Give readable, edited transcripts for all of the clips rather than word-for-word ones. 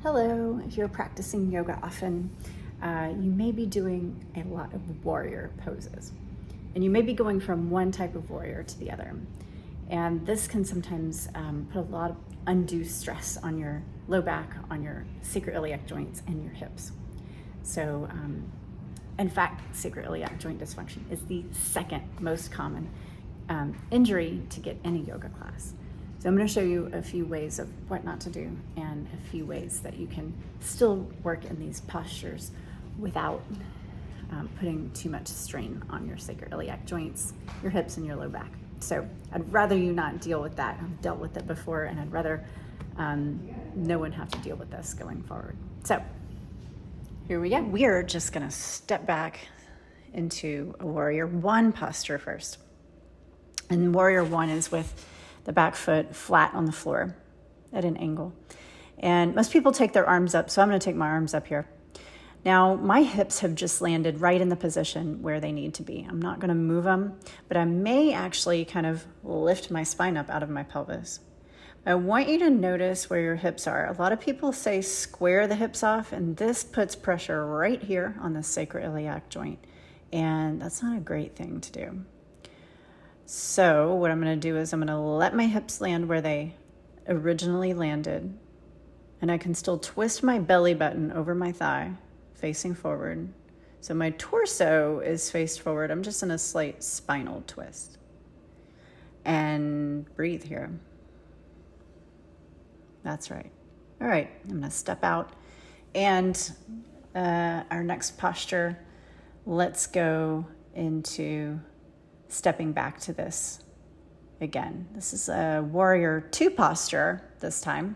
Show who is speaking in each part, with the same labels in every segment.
Speaker 1: Hello, if you're practicing yoga often, you may be doing a lot of warrior poses. And you may be going from one type of warrior to the other. And this can sometimes put a lot of undue stress on your low back, on your sacroiliac joints, and your hips. So, in fact, sacroiliac joint dysfunction is the second most common injury to get any yoga class. So I'm going to show you a few ways of what not to do and a few ways that you can still work in these postures without putting too much strain on your sacroiliac joints, your hips, and your low back. So I'd rather you not deal with that. I've dealt with it before, and I'd rather no one have to deal with this going forward. So here we go. We are just going to step back into a warrior one posture first. And warrior one is with the back foot flat on the floor at an angle. And most people take their arms up, so I'm going to take my arms up here. Now, my hips have just landed right in the position where they need to be. I'm not going to move them, but I may actually kind of lift my spine up out of my pelvis. I want you to notice where your hips are. A lot of people say square the hips off, and this puts pressure right here on the sacroiliac joint, and that's not a great thing to do. So what I'm going to do is I'm going to let my hips land where they originally landed, and I can still twist my belly button over my thigh, facing forward. So my torso is faced forward. I'm just in a slight spinal twist. And breathe here. That's right. All right, I'm going to step out. And our next posture, let's go into stepping back to this again. This is a warrior two posture this time.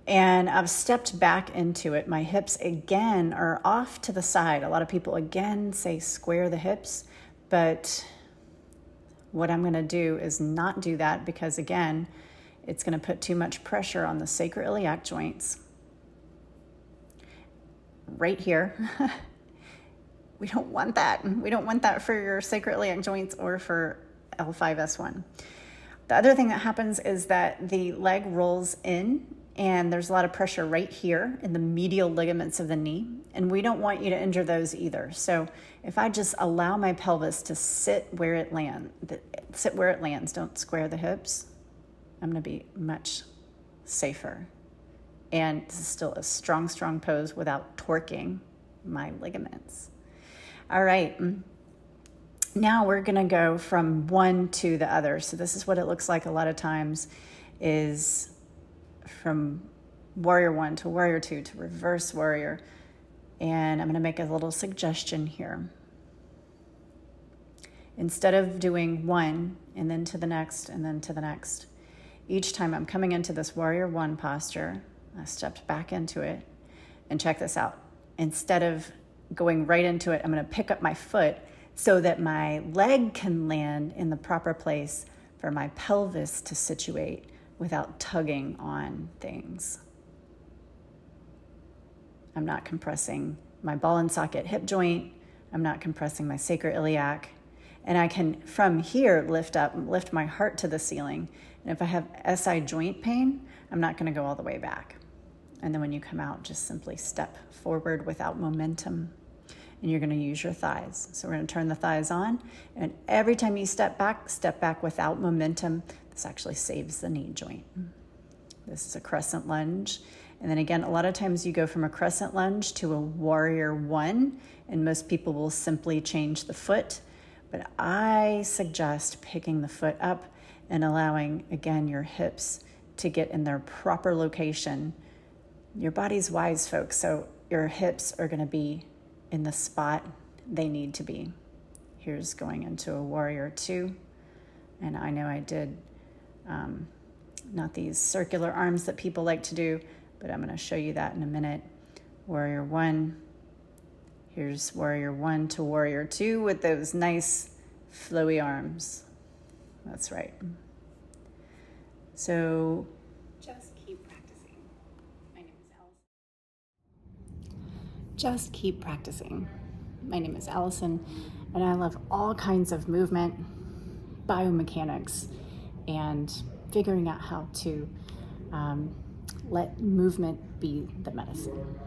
Speaker 1: And I've stepped back into it. My hips again are off to the side. A lot of people again say square the hips, but what I'm going to do is not do that because again, it's going to put too much pressure on the sacroiliac joints. Right here. We don't want that. We don't want that for your sacroiliac joints or for L5-S1. The other thing that happens is that the leg rolls in and there's a lot of pressure right here in the medial ligaments of the knee. And we don't want you to injure those either. So if I just allow my pelvis to sit where it lands, don't square the hips, I'm going to be much safer. And this is still a strong, strong pose without torquing my ligaments. All right, now we're going to go from one to the other. So this is what it looks like a lot of times is from warrior one to warrior two to reverse warrior. And I'm going to make a little suggestion here. Instead of doing one and then to the next and then to the next, each time I'm coming into this warrior one posture, I stepped back into it, and check this out. Instead of going right into it, I'm going to pick up my foot so that my leg can land in the proper place for my pelvis to situate without tugging on things. I'm not compressing my ball and socket hip joint. I'm not compressing my sacroiliac. And I can, from here, lift my heart to the ceiling. And if I have SI joint pain, I'm not going to go all the way back. And then when you come out, just simply step forward without momentum. And you're going to use your thighs. So we're going to turn the thighs on. And every time you step back without momentum. This actually saves the knee joint. This is a crescent lunge. And then again, a lot of times you go from a crescent lunge to a warrior one. And most people will simply change the foot. But I suggest picking the foot up and allowing, again, your hips to get in their proper location. Your body's wise, folks, so your hips are going to be in the spot they need to be. Here's going into a warrior two. And I know I did not these circular arms that people like to do, but I'm going to show you that in a minute. Warrior one. Here's warrior one to warrior two with those nice flowy arms. That's right. So just keep practicing. My name is Allison. Just keep practicing. My name is Allison, and I love all kinds of movement, biomechanics, and figuring out how to Let movement be the medicine.